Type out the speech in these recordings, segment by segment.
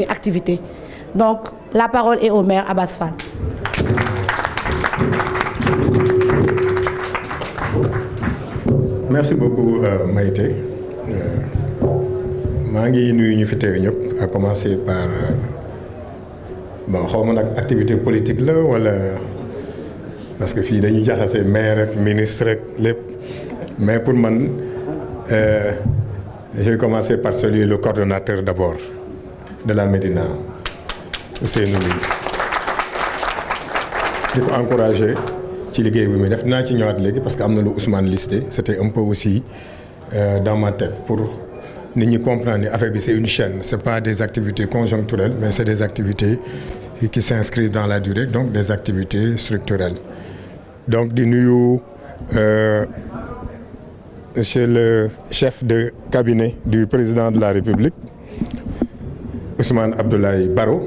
activité. Donc la parole est au maire Abass Fall. Merci beaucoup Maïté. maa ngi nuyu ñu fi teew ñëpp à commencer par bon xaw ma nag activité politique la wala parce que fii dañuy jaxase maire ak ministre ak lépp mais pour man je vais commencer par saluer le coordonnateur d'abord de la Médina Ousseynou Ly di ko encourager ci liggéey bi muy def dinaa ci ñëwaat léegi parce que am na lu Ousmane listé c'était un peu aussi dans ma tête pour nit ñi comprendre ni affaire bi c'est une chaîne c'est pas des activités conjoncturelles mais c'est des activités qui s'inscrivent dans la durée donc des activités structurelles donc di nuyu monsieur le chef de cabinet du président de la République Ousmane Abdoulaye Baro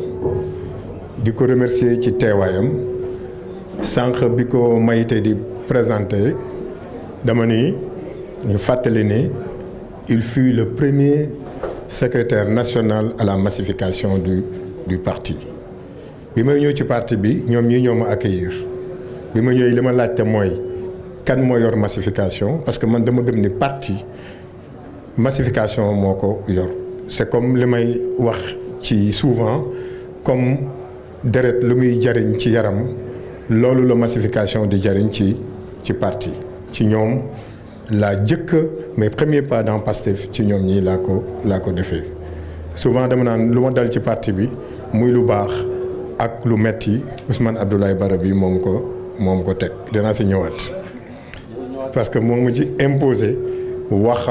di ko remercier ci teewaayam sànq bi ko Maïté di présenté dama ni ñu fàttali ni il fut le premier secrétaire national à la massification du parti bi may ñëw ci parti bi ñoom ñii ñoo ma accueillir bi ma ñëwee li ma laajte mooy kan moo yor massification parce que man dama gëm ni parti massification moo ko yor c'est comme li may wax ci souvent comme deret lu muy jariñ ci yaram loolu la massification di jariñ ci parti ci ñoom laa jëkk mes premiers pas dans Pastef ci ñoom ñii laa ko defee souvent dama naan lu ma dal ci parti bi muy lu baax ak lu metti Ousmane Abdoulaye Baro bi moom ko teg dinaa si ñëwaat parce que moom ma ci imposé wax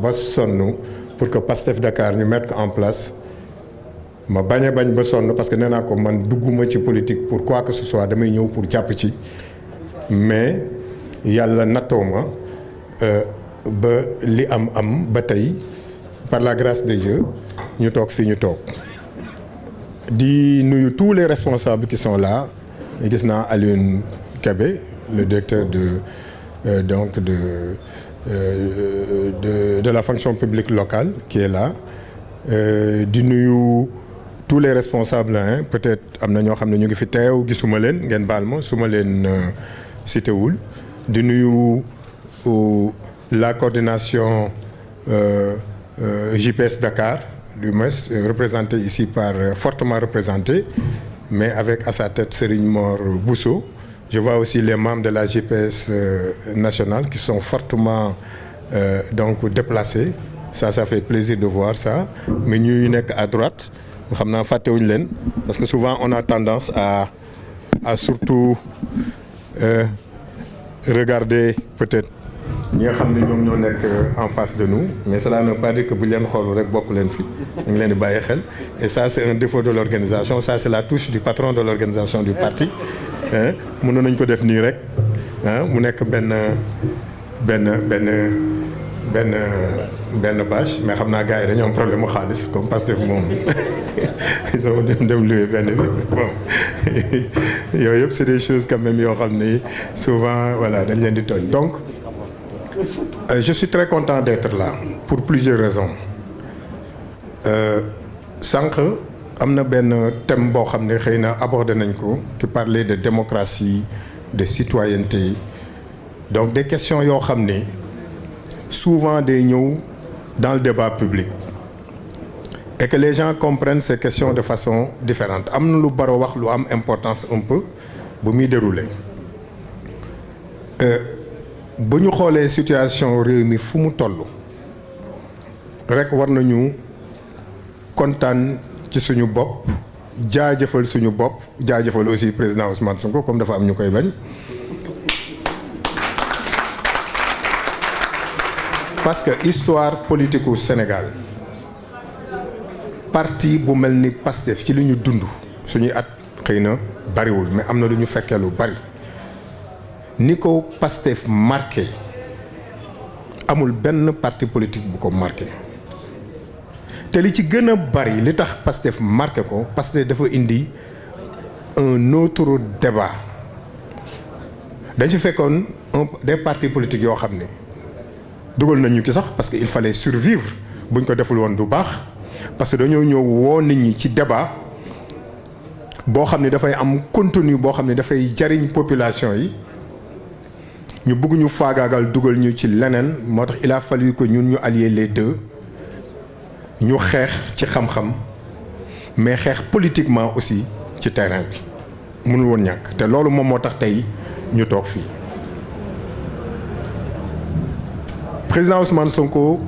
ba sonn pour que Pastef Dakar ñu mettre ko en place ma bañ ba sonn parce que nee naa ko man dugguma ci politique pour quoi que ce soit damay ñëw pour jàpp ci mais yàlla nattoo ma ba li am ba tey par la grâce de Dieu ñu toog fii ñu toog di nuyu tous les responsables qui sont là gis naa Alioune Kébé le directeur de la fonction publique locale qui est là di nuyu tous les responsables hein peut-être am na ñoo xam ne ñu ngi fi teew gisuma leen ngeen baal ma su ma leen cité wul di nuyu la coordination JPS Dakar du moins représentée ici fortement représentée mais avec à sa tête Serigne Mor Bousso. Je vois aussi les membres de la JPS nationale qui sont fortement donc déplacés ça fait plaisir de voir ça mais ñuy nekk à droite xam naa fàttewuñu leen parce que souvent on a tendance à surtout regarder peut-être ñi nga xam ne ñoom ñoo nekk en face de nous mais cela ne veut pas dire que bu leen xool rek bokk leen fi ñu ngi leen di bàyyi xel et ça c'est un défaut de l'organisation ça c'est la touche du patron de l'organisation du parti mënoon nañ ko def nii rek mu nekk benn bâche mais xam naa gars yi dañoo am problème mu xaalis comme Pastef moom ils ont dem louer benn bi bon yooyu yëpp c'est des choses quand même yoo xam ni souvent voilà dañ leen di tooñ donc je suis très content d'être là pour plusieurs raisons sànq am na benn thème boo xam ne xëy na abordé nañ ko qui parlait de démocratie de citoyenneté donc des questions yoo xam ne souvent day ñëw dans le débat public et que les gens comprennent ces questions de façon différente am na lu Baro wax lu am importance un peu bu muy dérouler bu ñu xoolee situation réew mi fu mu toll rek war nañu kontaan ci suñu bopp jaajëfal suñu bopp jaajëfal aussi président Ousmane Sonko comme dafa am ñu koy bañ parce que histoire politique au Sénégal parti bu mel ni Pastef ci li ñu dund suñuy at xëy na bariwul mais am na lu ñu fekkee lu bari ni ko Pastef marqué amul benn parti politique bu ko marqué te li ci gën a bari li tax Pastef marqué ko Pastef dafa indi un autre débat dañ ci fekkoon des partis politiques yoo xam ne dugal nañu ki sax parce que il fallait survivre buñ ko deful woon du baax parce que dañoo ñëw woo nit ñi ci débat boo xam ne dafay am contenu boo xam ne dafay jariñ population yi ñu bëgg ñu faagaagal dugal ñu ci leneen moo tax il a fallu que ñun ñu allier les deux ñu xeex ci xam-xam mais xeex politiquement aussi ci terrain bi mënul woon ñàkk te loolu moom moo tax tey ñu toog fii président Ousmane Sonko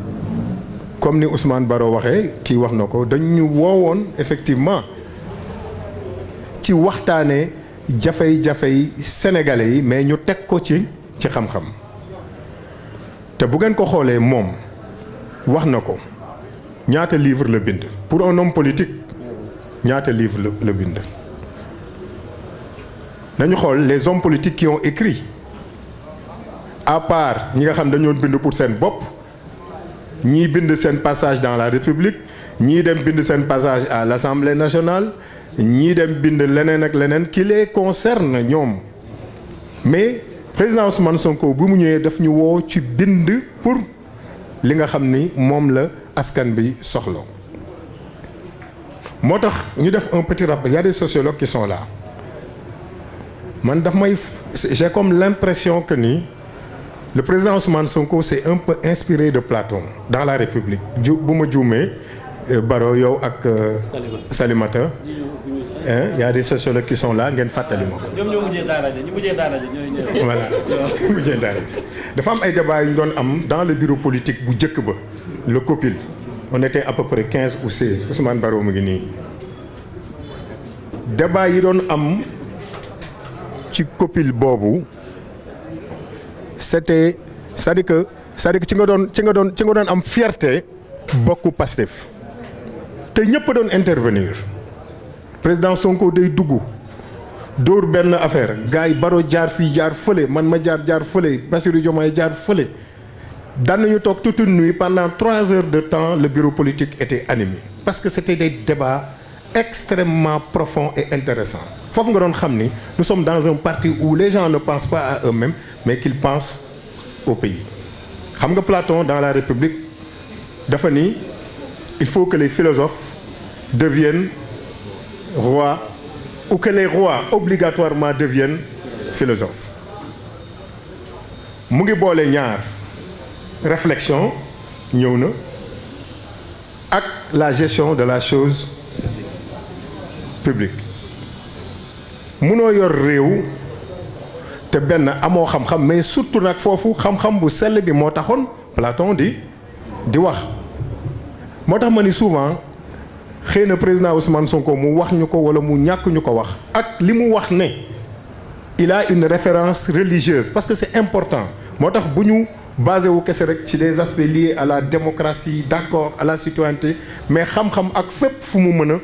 comme ni Ousmane Baro waxee kii wax na ko dañu woowoon effectivement ci waxtaanee jafey-jafey sénégalais yi mais ñu teg ko ci xam-xam te bu ngeen ko xoolee moom wax na ko ñaata livre la bind pour un homme politique ñaata livre la bind nañu xool les hommes politiques qui ont écrit à part ñi nga xam dañoo bind pour seen bopp ñii bind seen passage dans la République ñii dem bind seen passage à l'Assemblée nationale ñii dem bind leneen ak leneen qui les concerne ñoom mais président Ousmane Sonko bu mu ñëwee daf ñu woo ci bind pour li nga xam ni moom la askan bi soxla moo tax ñu def un petit rappel. Il y a des sociologues qui sont là man daf may j'ai comme l'impression que ni le président Ousmane Sonko s'est un peu inspiré de Platon dans la République bu ma juumee Baro yow ak Salimata il y a des sociologues qui sont là ngeen fàttali ma ko. ñoom ñoo mujjee daara ji ñu mujjee daara ji ñooy voilà mujjee daara ji dafa am ay débats yu ñu doon am dans le bureau politique bu njëkk ba le COPIL on était à peu près 15 ou 16 Ousmane Baro mu ngi nii débat yi doon am ci COPIL boobu c'est-à-dire que ci nga doon am fierté bokku Pastef te ñëpp doon intervenir président Sonko day dugg dóor benn affaire gars yi Baro jaar fii jaar fële man ma jaar fële Bassirou Diomaye jaar fële daan nañu toog toute une nuit pendant 3 heures de temps le bureau politique était animé parce que c'était des débats extrêmement profonds et intéressants foofu nga doon xam ni nous sommes dans un parti où les gens ne pensent pas à eux-mêmes mais qu'ils pensent au pays xam nga Platon dans la République dafa ni il faut que les philosophes deviennent rois ou que les rois obligatoirement deviennent philosophes mu ngi boole ñaar réflexion ñëw na ak la gestion de la chose publique munoo yor réew te benn amoo xam-xam mais surtout nag foofu xam-xam bu sell bi moo taxoon Platon di wax moo tax ma ni souvent xëy na président Ousmane Sonko mu wax ñu ko wala mu ñàkk ñu ko wax ak li mu wax ne il a une référence religieuse parce que c'est important moo tax bu ñu basé wu kese rek ci des aspects liés à la démocratie d'accord à la citoyenneté mais xam-xam ak fépp fu mu mën a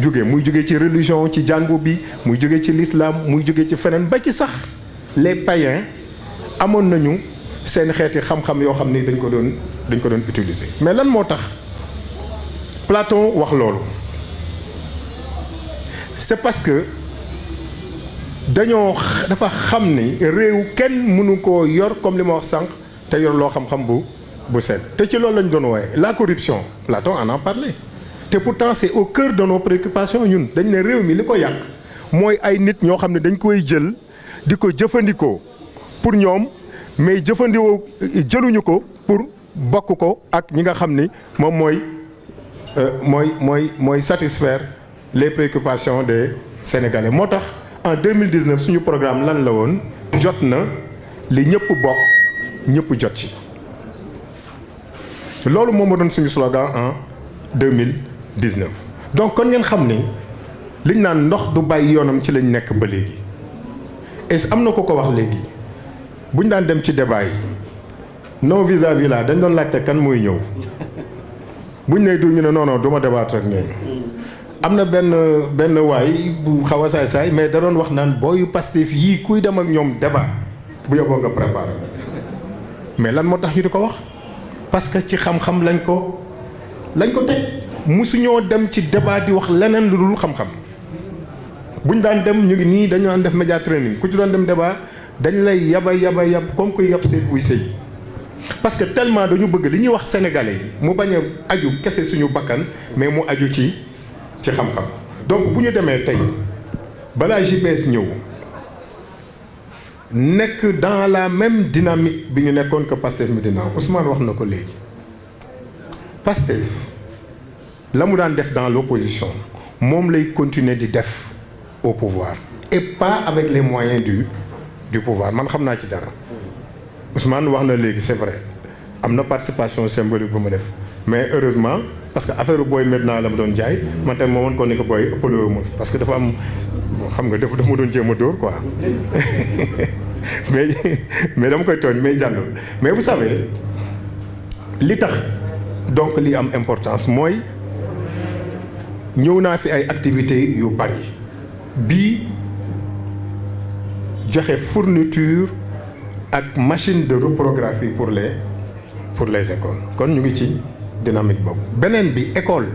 jóge muy jóge ci religion ci jàngu bi muy jóge ci l'islam muy jóge ci feneen ba ci sax les païens amoon nañu seen xeeti xam-xam yoo xam ni dañ ko doon utiliser mais lan moo tax Platon wax loolu c'est parce que dafa xam ni réew kenn mënu koo yor comme li ma wax sànq te yor loo xam-xam bu set te ci loolu lañ doon wooye la corruption Platon en a parlé te pourtant c'est au cœur de nos préoccupations ñun dañ ne réew mi li ko yàq mooy ay nit ñoo xam ne dañ koy jël di ko jëfandikoo pour ñoom mais jëluñu ko pour bokk ko ak ñi nga xam ni moom mooy satisfaire les préoccupations des Sénégalais moo tax en 2019 suñu programme lan la woon jot na li ñëpp bokk ñëpp jot ci loolu moom moo doon suñu slogan en 2019 donc kon ngeen xam ni liñ naan ndox du bàyyi yoonam ci lañ nekk ba léegi et am na ko wax léegi buñ daan dem ci débat yi non vis-à-vis là dañ doon laajte kan mooy ñëw buñ ne du ñu ne non du ma débattre ak ñooñu am na benn waay bu xaw a saay mais da doon wax naan booyu Pastef yii kuy dem ak ñoom débat bu yóbboo nga préparer mais lan moo tax ñu di ko wax parce que ci xam-xam lañ ko teg musuñoo dem ci débat di wax leneen lu dul xam-xam buñ daan dem ñu ngi nii dañu daan def média training ku ci doon dem débat dañ lay yab comme kuy yab seet buy sëy parce que tellement dañu bëgg li ñuy wax sénégalais yi mu bañ a aju kese suñu bakkan mais mu aju ci xam-xam. donc bu ñu demee tey balaa JPS ñëw nekk dans la même dynamique bi ñu nekkoon que Pastef Médina Ousmane wax na ko léegi Pastef la mu daan def dans l'opposition moom lay continuer di def au pouvoir et pas avec les moyens du pouvoir man xam naa ci dara Ousmane wax na léegi c'est vrai am na participation symbolique bu ma def mais heureusement parce que affaire booy maintenant la ma doon jaay man tamit moo woon ko ne ko booy ëppaloo ma parce que dafa am xam nga dafa ma doon jéem a dóor quoi mais dama koy tooñ mais jàllul mais vous savez li tax donc li am importance mooy ñëw naa fi ay activités yu bari bii joxe fourniture ak machine de reprographie pour les écoles kon ñu ngi ci dynamique boobu. beneen bi école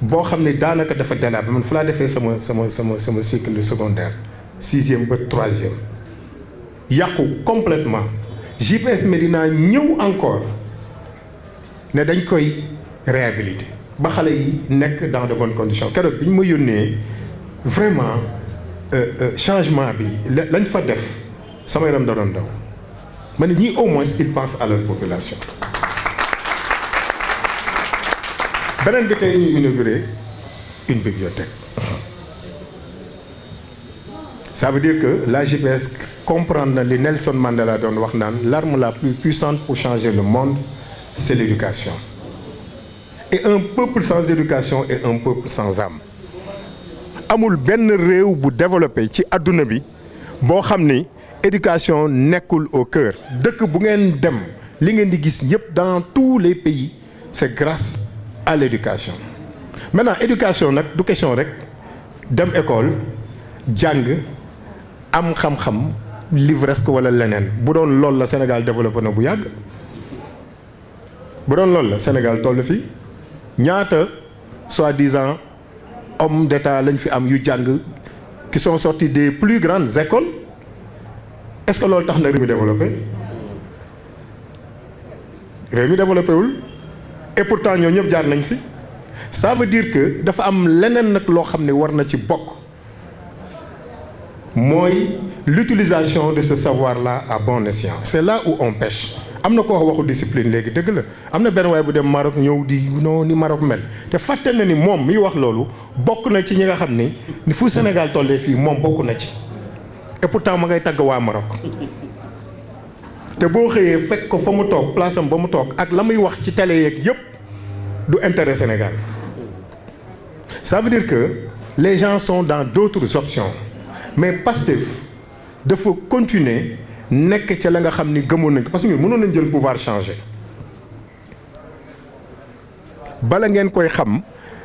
boo xam ne daanaka dafa délabré man fu laa defee sama cycle secondaire 6e ba 3e yàqu complètement JPS Médina ñëw encore ne dañ koy réhabiliter ba xale yi nekk dans de bonnes conditions keroog bi ñu ma yónnee vraiment changement bi lañ fa def sama yaram da doon daw ma ne ñii au moins ils pensent à leur population. beneen bi tey ñu inauguré une bibliothèque ça veut dire que la JPS comprendre na li Nelson Mandela doon wax naan l'arme la plus puissante pour changer le monde c'est l'éducation et un peuple sans éducation est un peuple sans âme. amul benn réew bu développé ci adduna bi boo xam ni éducation nekkul au cœur dëkk bu ngeen dem li ngeen di gis yëpp dans tous les pays c'est grâce à l'éducation. maintenant éducation nag du question rek dem école jàng am xam-xam livresque wala leneen bu doon loolu la Sénégal développé na bu yàgg bu doon loolu la Sénégal toll fii ñaata soi-disant hommes d'État lañ fi am yu jàng qui sont sortis des plus grandes écoles est-ce que loolu tax na réew mi développé wul et pourtant ñoo ñëpp jaar nañ fi ça veut dire que dafa am leneen nag loo xam ne war na ci bokk mooy l'utilisation de ce savoir-là à bon escient. C'est là où on pêche. am na ko wax waxu discipline léegi dëgg la am na benn waay bu dem Maroc ñëw di non ni Maroc mel te fàtte na ni moom miy wax loolu bokk na ci ñi nga xam ni fu Sénégal tollee fii moom bokk na ci et pourtant ma ngay tagg waa Maroc te boo xëyee fekk ko fa mu toog place am ba mu toog ak la muy wax ci télé yeeg yëpp du intérêt Sénégal. Ça veut dire que les gens sont dans d'autres options mais Pastef dafa continuer nekk ca la nga xam ni gëmoon nañ ko parce que ñun mënoon nañ jël pouvoir changer bala ngeen koy xam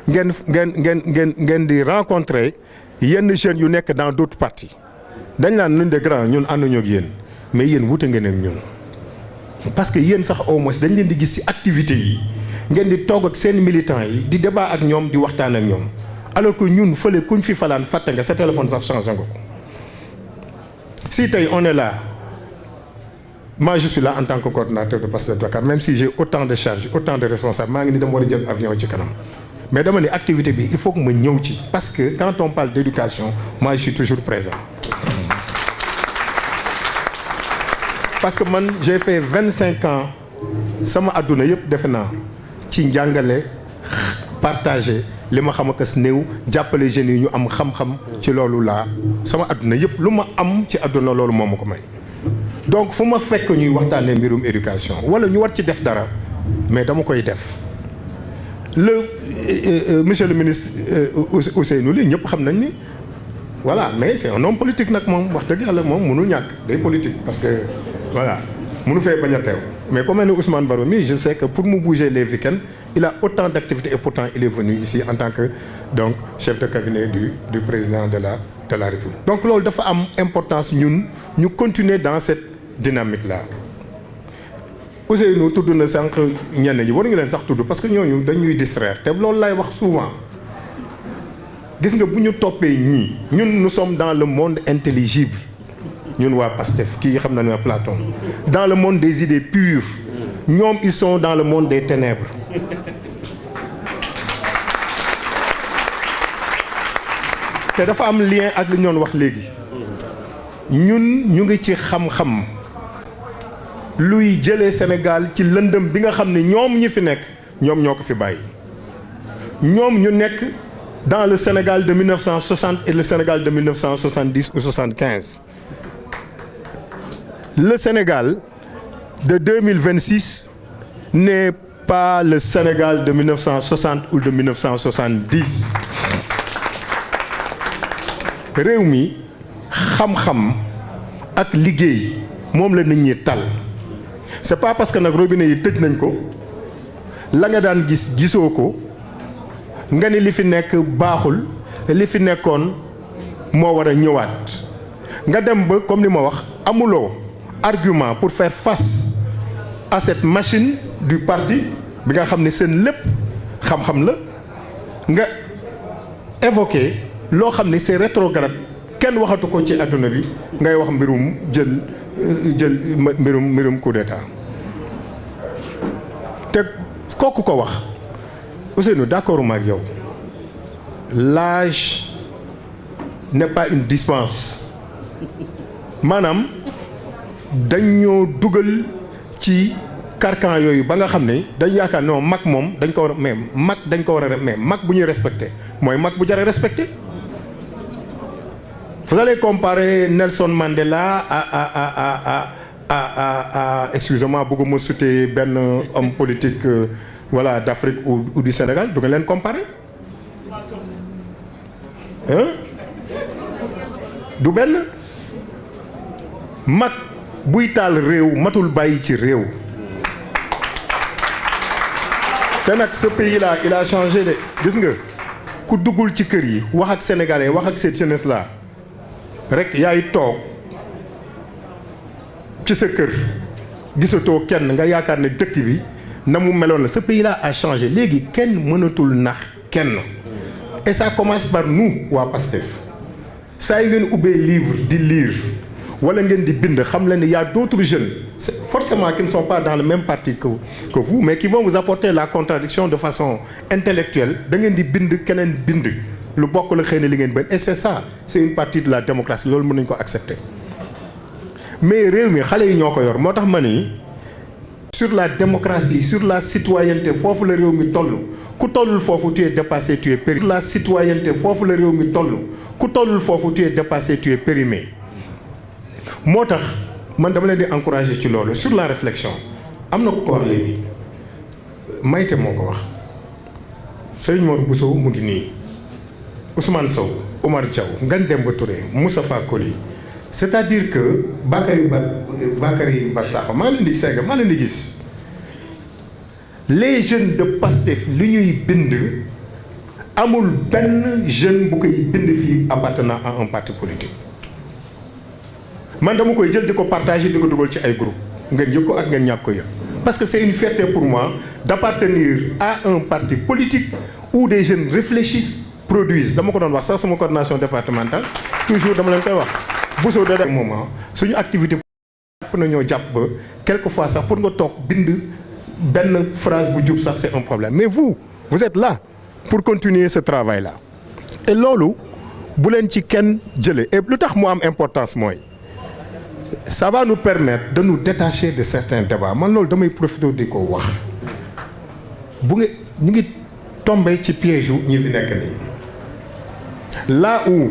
ngeen di rencontrer yenn jeunes yu nekk dans d'autres partis dañ naan ñun de grand ñun ànduñoo ak yéen mais yéen wute ngeen ak ñun parce que yéen sax au moins dañ leen di gis ci activités yi ngeen di toog ak seen militants yi di débat ak ñoom di waxtaan ak ñoom alors que ñun fële kuñ fi falaan fàtte nga sa téléphone sax changé nga ko si tey on est là. Moi je suis là en tant que coordinateur de Pastef Dakar même si j'ai autant de charges autant de responsables maa ngi ni dama war a jël avion ci kanam mais dama ne activité bi il faut que ma ñëw ci parce que quand on parle d'éducation moi je suis toujours présent parce que man j'ai fait 25 ans sama adduna yëpp defe naa ci njàngale partager li ma xam ak néew jàppale jeunes yi ñu am xam-xam ci loolu laa sama adduna yëpp lu ma am ci adduna loolu moo ma ko may. donc fu ma fekk ñuy waxtaanee mbirum éducation wala ñu war ci def dara mais dama koy def monsieur le ministre Ousseynou Ly ñëpp xam nañ ni voilà mais c'est un homme politique nag moom wax dëgg yàlla moom mënu ñàkk day politique parce que voilà mënu fee bañ a teew mais comme ni Ousmane Baro mi je sais que pour mu bouger les week-ends il a autant d'activités et pourtant il est venu ici en tant que donc chef de cabinet du président de la République. donc loolu dafa am importance ñun ñu continuer dans cette dynamique là Ousseynou tudd na sànq ñenn ñi war nga leen sax tudd parce que ñooñu dañuy distraire te loolu lay wax souvent gis nga bu ñu toppee ñii ñun nous sommes dans le monde intelligible ñun waa PASTEF kii xam nañu Platon dans le monde des idées pures ñoom ils sont dans le monde des ténèbres te dafa am lien ak li ñoon wax léegi ñun ñu ngi ci xam-xam luy jëlee Sénégal ci lëndëm bi nga xam ne ñoom ñi fi nekk ñoom ñoo ko fi bàyyi ñoom ñu nekk dans le Sénégal de 1960 et le Sénégal de 1970 ou 75 le Sénégal de 2026 n'est pas le Sénégal de 1960 ou de 1970 réew mi xam-xam ak liggéey moom la nit ñi tal c'est pas parce que nag robinet yi tëj nañ ko la nga daan gis gisoo ko nga ni li fi nekk baaxul li fi nekkoon moo war a ñëwaat nga dem ba comme ni ma wax amuloo argument pour faire face à cette machine du parti bi nga xam ne seen lépp xam-xam la nga évoqué loo xam ne c'est rétrograde kenn waxatu ko ci àdduna bi ngay wax mbirum jël mbirum coup d'état te kooku ko wax Ousseynou d'accord ma ak yow l'âge n'est pas une dispense maanaam dañoo dugal ci carcan yooyu ba nga xam ne dañ yaakaar non mag moom dañ ko war a mais mag dañ ko war a mais mag bu ñuy respecté mooy mag bu jar a respecté. Vous allez comparer Nelson Mandela à excusez-moi bëgguma citer benn homme politique voilà d'Afrique ou du Sénégal du nga leen comparer hein du benn mag buy taal réew matul bàyyi ci réew te nag ce pays là il a changé de gis nga ku duggul ci kër yi wax ak sénégalais wax ak cette jeunesse là rek yaay toog ci sa kër gisatoo kenn nga yaakaar ne dëkk bi na mu meloon la ce pays là a changé léegi kenn mënatul nax kenn et ça commence par nous waa PASTEF saa yu ngeen ubbee livre di lire wala ngeen di bind xam leen ne y a d'autres jeunes forcément qui ne sont pas dans le même parti que vous mais qui vont vous apporter la contradiction de façon intellectuelle da ngeen di bind keneen bind lu bokk la xëy na li ngeen bëgg et c'est ça c'est une partie de la démocratie loolu mën nañu ko accepter mais réew mi xale yi ñoo ko yor moo tax ma ni sur la démocratie sur la citoyenneté foofu la réew mi toll ku tollul foofu tu es dépassé tu es périmé. Sur la citoyenneté foofu la réew mi toll ku tollul foofu tu es dépassé tu es périmé moo tax man dama leen di encourager ci loolu sur la réflexion am na ku ko wax léegi Mayte moo ko wax Serigne Mor Bousso mu ngi nii. Ousmane Sow Omar Diaw Ngagne Demba Touré Moustapha Koli c'est-à-dire que Bakary Bassakho maa leen di segg maa leen di gis les jeunes de PASTEF li ñuy bind amul benn jeune bu koy bind fii appartenant à un parti politique man dama koy jël di ko partager di ko dugal ci ay groupe ngeen yëg ko ak ngeen ñàkk ko yëg parce que c'est une fierté pour moi d'appartenir à un parti politique où des jeunes réfléchissent produisent dama ko doon wax sax sama coordination départementale toujours dama leen koy wax Bousso de moment suñu activité pour na ñoo jàpp ba quelquefois sax pour nga toog bind benn phrase bu jub sax c'est un problème mais vous êtes là pour continuer ce travail là et loolu bu leen ci kenn jëlee et lu tax mu am importance mooy ça va nous permettre de nous détacher de certains débats man loolu damay profiter di ko wax bu nga ñu ngi tombé ci piège yu ñi fi nekk nii là où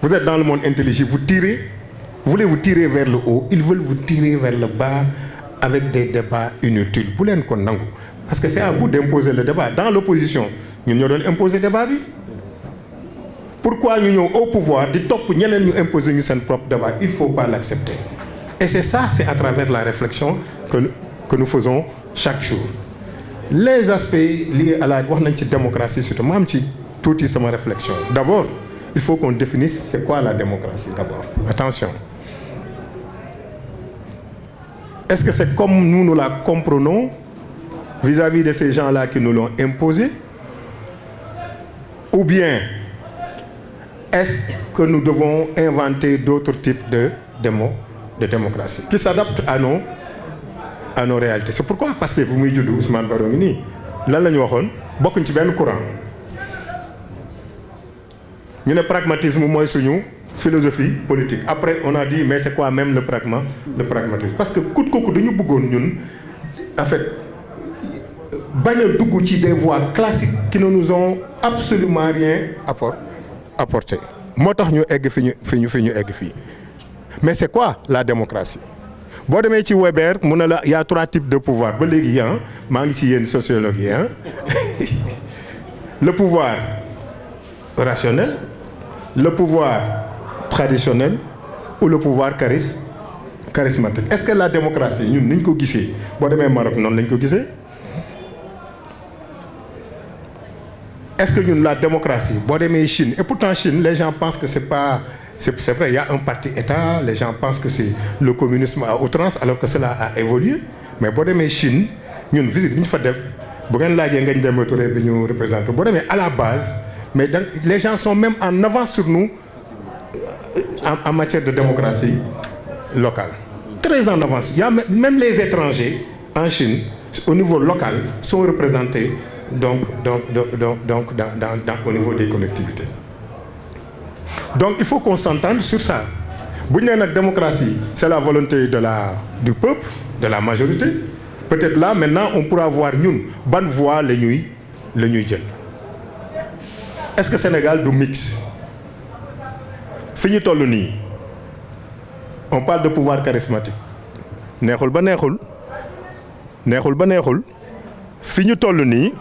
vous êtes dans le monde intelligent vous voulez vous tirer vers le haut ils veulent vous tirer vers le bas avec des débats inutiles bu leen ko nangu parce que c'est à vous d'imposer le débat dans l'opposition ñun ñoo doon imposer débat bi pourquoi ñu ñëw au pouvoir di topp ñeneen ñu imposer ñu seen propre débat il faut pas l'accepter et c'est ça c'est à travers la réflexion que nous faisons chaque jour les aspects liés à la wax nañ ci démocratie surtout ma am ci tuuti sama réflexion d'abord il faut qu'on définisse c'est quoi la démocratie d'abord attention est-ce que c'est comme nous la comprenons vis-à-vis de ces gens-là qui nous l'ont imposé ou bien est-ce que nous devons inventer d'autres types de de démocratie qui s'adapte à nos réalités. C'est pourquoi Pastef bu muy judd Ousmane Baro ngi nii lan la ñu waxoon bokkuñ ci benn courant ñu ne pragmatisme mooy suñu philosophie politique. Après on a dit mais c'est quoi même le pragmatisme, parce que coûte que coûte dañu bëggoon ñun en fait bañ a dugg ci des voies classiques qui ne nous ont absolument rien apporté. moo tax ñu egg fi ñu egg fii. Mais c'est quoi la démocratie? boo demee ci Weber mu ne la y a 3 types de pouvoir ba léegi maa ngi ci yéen sociologue yi le pouvoir rationnel, le pouvoir traditionnel ou le pouvoir charismatique. Est-ce que la démocratie ñun niñ ko gisee boo demee Maroc noonu lañ ko gisee? Est-ce que ñun la démocratie boo demee Chine, et pourtant Chine les gens pensent que c'est vrai, il y a un parti État, les gens pensent que c'est le communisme à outrance alors que cela a évolué. Mais boo demee Chine ñun visite bi ñu fa def bu ngeen laajee Ngagne Demba Touré bi ñu représenté boo demee à la base mais les gens sont même en avance sur nous en matière de démocratie locale. Très en avance. Il y a même les étrangers en Chine au niveau local sont représentés donc au niveau des collectivités. Donc il faut qu'on s'entende sur ça. Bu ñu nee nag démocratie c'est la volonté du peuple, de la majorité. Peut-être là maintenant on pourra voir ñun ban voie la ñuy jël. Est-ce que Sénégal du mix? Fi ñu toll nii on parle de pouvoir charismatique. neexul ba neexul fi ñu toll nii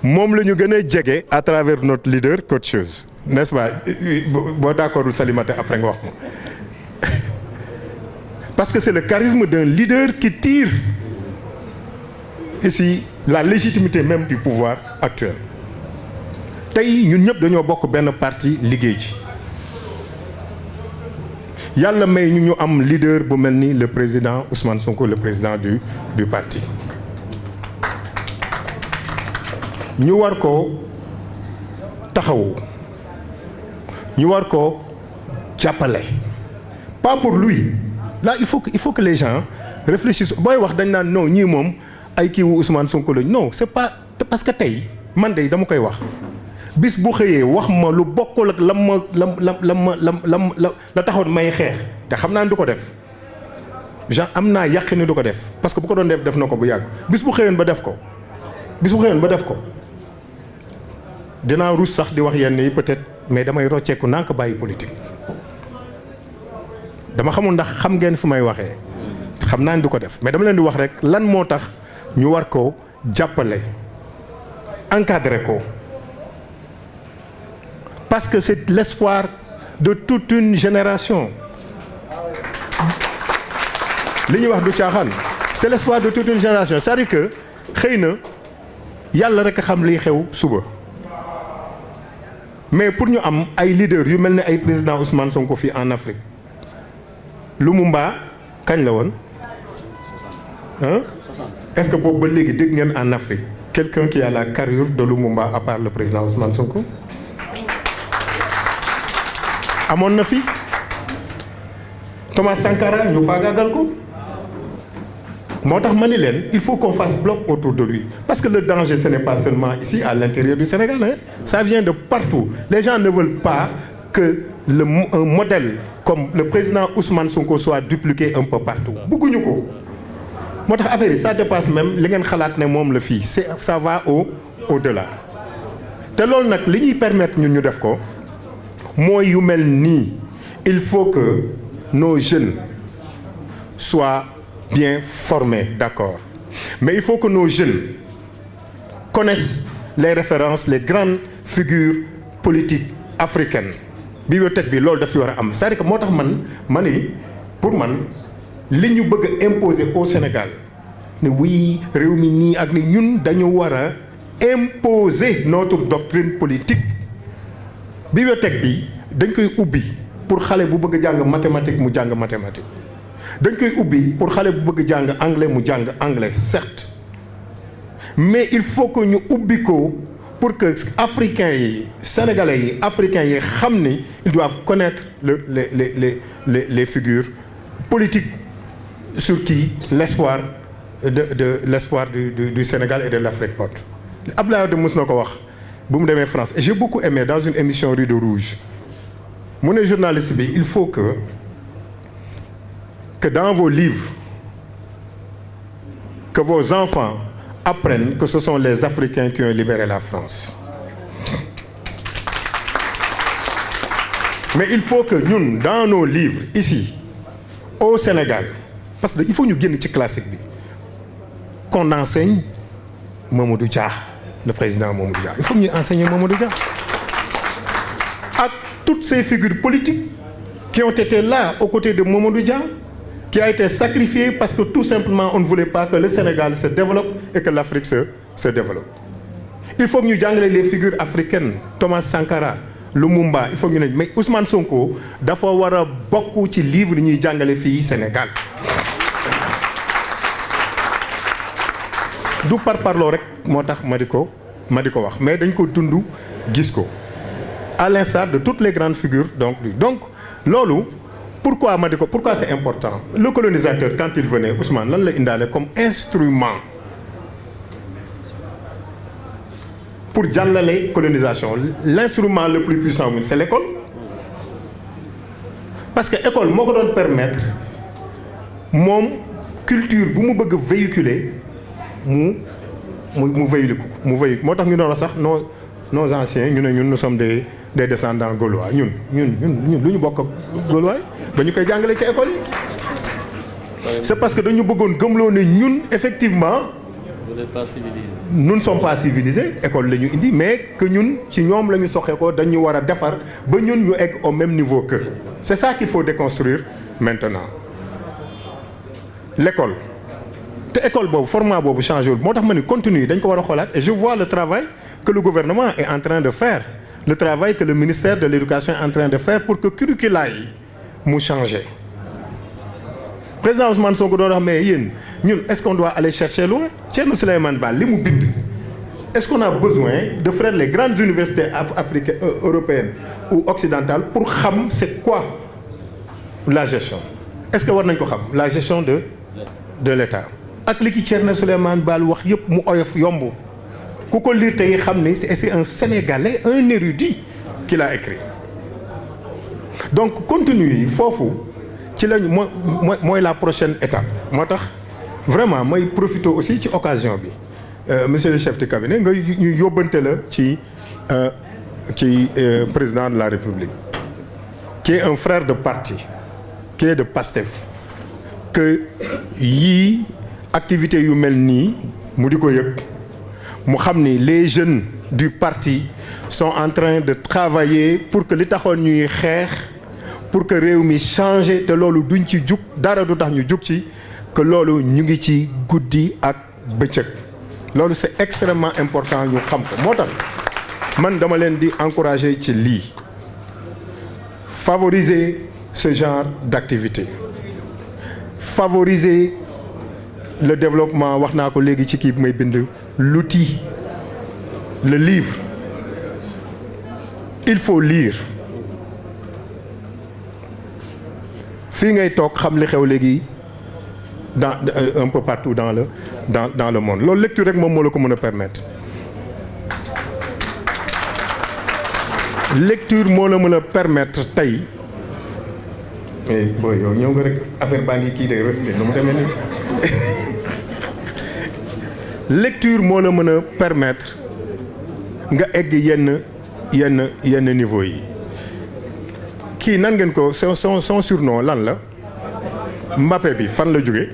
moom la ñu gën a jege à travers notre leader qu'autre chose, n'est-ce pas? boo d'accordul Salimata après nga wax ma. Parce que c'est le charisme d'un leader qui tire ici la légitimité même du pouvoir actuel. Tey ñun ñëpp dañoo bokk benn parti liggéey ci yàlla may ñu am leader bu mel ni le président Ousmane Sonko, le président du parti. ñu war ko taxawu ñu war ko jàppale, pas pour lui. Là il faut que les gens réfléchissent. Booy wax dañ naan non ñii moom ay kii wu Ousmane Sonko lañ. Non c'est pas parce que tey man de dama koy wax bis bu xëyee wax ma lu bokkul ak la taxoon may xeex te xam naa du ko def. am naa yàq ni du ko def parce que bu ko doon def na ko bu yàgg. bis bu xëyoon ba def ko dinaa ruus sax di wax yenn yi peut-être, mais damay rocceeku naa ko bàyyi politique. dama xamul ndax xam ngeen fu may waxee xam naa ni du ko def, mais dama leen di wax rek lan moo tax ñu war ko jàppale encadrer ko, parce que c'est l'espoir de toute une génération. li ñuy wax du caaxaan, c'est l'espoir de toute une génération. C'est-à-dire que xëy na yàlla rek a xam liy xew suba, mais pour ñu am ay leaders yu mel ne ay président Ousmane Sonko fii en Afrique. Lumumba kañ la woon est-ce que boobu ba léegi dégg ngeen en Afrique quelqu'un qui a la carrure de Lumumba à part le président Ousmane Sonko? amoon na fi Thomas Sankara ñu faagaagal ko. moo tax ma ni leen il faut qu'on fasse bloc autour de lui, parce que le danger ce n'est pas seulement ici à l'intérieur du Sénégal, ça vient de partout. Les gens ne veulent pas que un modèle comme le président Ousmane Sonko soit dupliqué un peu partout. bëgguñu ko. moo tax affaire yi ça dépasse même li ngeen xalaat ne moom la fii, ça va au-delà. te loolu nag li ñuy permettre ñun ñu def ko mooy yu mel nii. Il faut que nos jeunes soient bien formés, d'accord, mais il faut que nos jeunes connaissent les références, les grandes figures politiques africaines. Bibliothèque bi loolu daf fi war a am. C'est-à-dire que moo tax pour man li ñu bëgg a imposer au Sénégal ne oui réew mi nii ak ni ñun dañu war a imposer notre doctrine politique. Bibliothèque bi dañ koy ubbi pour xale bu bëgg jàng mathématique mu jàng mathématique. dañ koy ubbi pour xale bu bëgg jàng anglais mu jàng anglais, certes, mais il faut que ñu ubbi ko pour que africains yi, sénégalais yi, africains yi xam ni ils doivent connaître les figures politiques sur qui l'espoir du Sénégal et de l'Afrique porte. Abdoulaye Wade mos na ko wax bu mu demee France et j'ai beaucoup aimé dans une émission Rideau Rouge mu ne journaliste bi il faut que dans vos livres que vos enfants apprennent que ce sont les Africains qui ont libéré la France. Mais il faut que ñun dans nos livres ici au Sénégal parce que il faut ñu génn ci classique bi qu'on enseigne Mamadou Dia, le président Mamadou Dia. Il faut ñu enseigner Mamadou Dia ak toutes ces figures politiques qui ont été là aux côtés de Mamadou Dia, qui a été sacrifié parce que tout simplement on ne voulait pas que le Sénégal se développe et que l'Afrique se développe. Il faut que ñu jàngale les figures africaines, Thomas Sankara, Lumumba, il faut que ñu ne mais Ousmane Sonko dafa war a bokk ci livre yi ñuy jàngale fii Sénégal. du parloo rek moo tax ma di ko wax mais dañ ko dund gis ko à l'instar de toutes les grandes figures donc loolu pourquoi c'est important le colonisateur quand il venait Ousmane lan la indaale comme instrument pour jàllale colonisation l'instrument le plus puissant c'est l'école parce que école moo ko doon permettre moom culture bu mu bëgg véhiculer mu véhicule moo tax ñu doon sax nos anciens ñu ne ñun nous sommes des descendants gaulois ñun lu ñu bokk ak gaulois ba ñu koy jàngale ci école yi. C'est parce que dañu bëggoon gëmloo ne ñun effectivement. Vous n'êtes pas civilisés. Nous ne sommes pas civilisés école la ñu indi mais que ñun ci ñoom la ñu soxee ko dañu war a defar ba ñun ñu egg au même niveau que. C'est ça qu'il faut déconstruire maintenant l'école. te école boobu format boobu changé wul moo tax ma ni continue dañ ko war a xoolaat et je vois le travail que le gouvernement est en train de faire le travail que le ministère de l'éducation est en train de faire pour que curricula yi mu changé. Président Ousmane Sonko doon wax mais yéen ñun est-ce qu'on doit aller chercher loin Thierno Souleymane Baal li mu bind est-ce qu'on a besoin de faire les grandes universités africaines européennes ou occidentales pour xam c'est quoi la gestion est-ce que war nañ ko xam la gestion de l'État ak li ki Thierno Souleymane Baal wax yëpp mu oyof yomb ku ko lire tey xam ni c'est un Sénégalais un érudit qui l'a écrit donc contenu yi foofu ci lañ mooy la prochaine étape moo tax vraiment may profiter aussi ci occasion bi monsieur le chef de cabinet nga ñu yóbbante la ci président de la République qui est un frère de parti qui est de PASTEF que yii activités yu mel nii mu di ko yëg mu xam ni les jeunes du parti sont en train de travailler pour que li taxoon ñuy xeex pour que réew mi changer te loolu duñ ci jug dara du tax ñu jug ci que loolu ñu ngi ci guddi ak bëccëg loolu c'est extrêmement important ñu xam ko moo tax man dama leen di encourager ci lii favoriser ce genre d'activité favoriser le développement wax naa ko léegi ci kii bi may bind l'outil le livre il faut lire fii ngay toog xam li xew léegi dans un peu partout dans le monde loolu lecture rek moom moo la ko mën a permettre lecture moo la mën a permettre tey mais booy yow ñëw nga rek affaire baa ngi kii day resté nu mu demee nii lecture moo la mën a permettre nga egg yenn niveau yi kii nan ngeen ko son surnom lan la Mbappé bi fan la jóge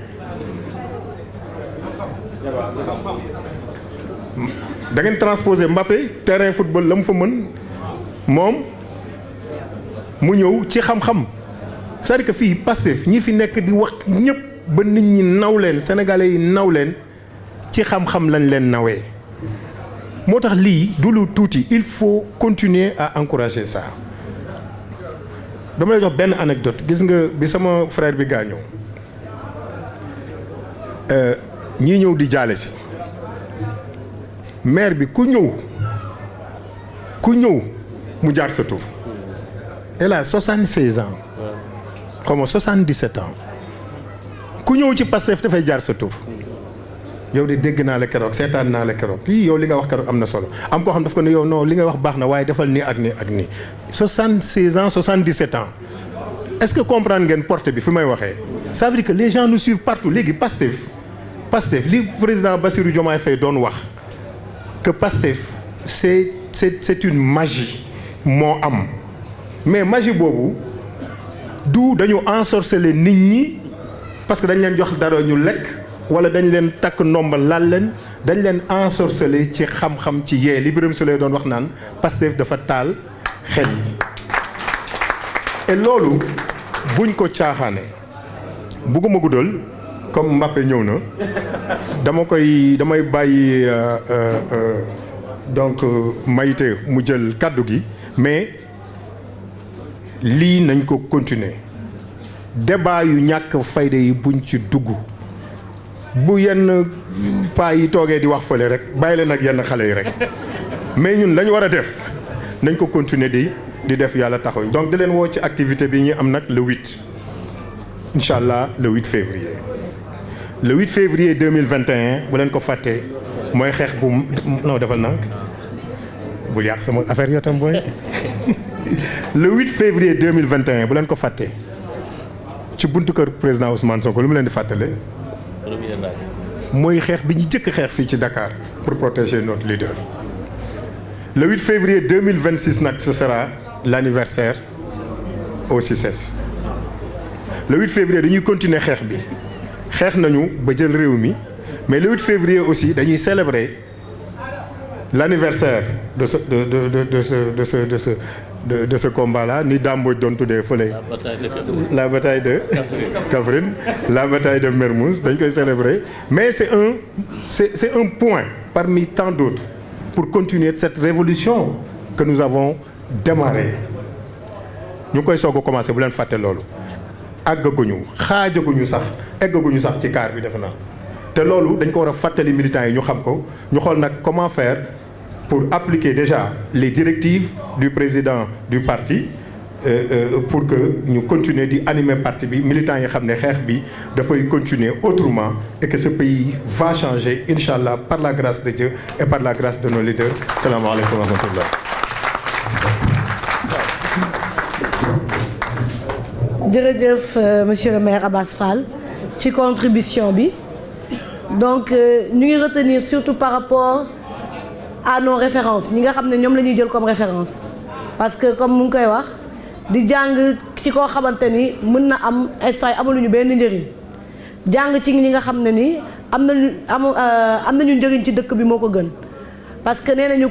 da ngeen transposer Mbappé terrain football la mu fa mën moom mu ñëw ci xam-xam c'est-à-dire que fii Pastef ñi fi nekk di wax ñëpp ba nit ñi naw leen sénégalais yi naw leen ci xam-xam lañ leen nawee moo tax lii du lu tuuti il faut continuer à encourager ça dama lay jox benn anecdote gis nga bi sama frère bi gaañoo ñii ñëw di jaale si maire bi ku ñëw mu jaar sa tur elle a 76 ans xaw ma 77 ans ku ñëw ci Pastef dafay jaar sa tur yow de dégg naa la keroog seetaan naa la keroog kii yow li nga wax keroog am na solo am koo xam daf ko ne yow non li nga wax baax na waaye defal nii ak nii ak nii 76 ans 77 ans est-ce que comprendre ngeen porte bi fi may waxee ça veut dire que les gens nous suivent partout léegi Pastef li président Bassirou Diomaye Faye doon wax que Pastef c'est une magie moo am mais magie boobu du dañu ensorceler nit ñi parce que dañ leen jox dara ñu lekk wala dañ leen takk ndombal laal leen dañ leen ensorceler ci xam-xam ci yee li Birame Souleye doon wax naan Pastef dafa taal xel yi et loolu buñ ko caaxaane bugguma guddal comme Mbappé ñëw na damay bàyyi donc Maïté mu jël kàddu gi mais lii nañ ko continuer débat yu ñàkk fayda yi buñ ci dugg bu yenn paa yi toogee di wax fële rek bàyyi leen ak yenn xale yi rek mais ñun lañ war a def nañ ko continuer di def yàlla taxaw donc di leen woo ci activité bi ñu am nag le 8 incha allah le 8 février. le 8 février 2021 bu leen ko fàttee mooy xeex bu non defal nank bul yàq sama affaire yoo tam booy le 8 février 2021 bu leen ko fàttee ci buntu kër président Ousmane Sonko lu mu leen di fàttale mooy xeex bi ñu jëkk xeex fii ci Dakar pour protéger notre leader. le 8 février 2026 nag ce sera l'anniversaire au CICES. le 8 février dañuy continuer xeex bi xeex nañu ba jël réew mi mais le 8 février aussi dañuy célébrer l'anniversaire de ce combat-là ni Dame Mbodj doon tuddee fële la bataille de Kaffrine la bataille de Mermoz dañ koy célébrer mais c'est un point parmi tant d'autres pour continuer cette révolution que nous avons démarrée ñu ngi koy soog a commencer bu leen fàtte loolu àggaguñu xaajaguñu sax eggaguñu sax ci kaar bi defe naa te loolu dañ ko war a fàttali militants yi ñu xam ko ñu xool nag comment faire pour appliquer déjà les directives du président du parti pour que ñu continuer di animer parti bi militants yi xam ne xeex bi dafay continuer autrement et que ce pays va changer inchallah par la grâce de Dieu et par la grâce de nos leaders. Salaamaaleykum wa rahmatullah. jërëjëf monsieur le maire Abass Fall ci contribution bi donc ñu ngi retenir surtout par rapport à nos références ñi nga xam ne ñoom la ñuy jël comme référence parce que comme mu ngi koy wax di jàng ci koo xamante ni mën na am instant amaluñu benn njëriñ jàng ci ñi nga xam ne ni am nañu njëriñ ci dëkk bi moo ko gën parce que nee nañu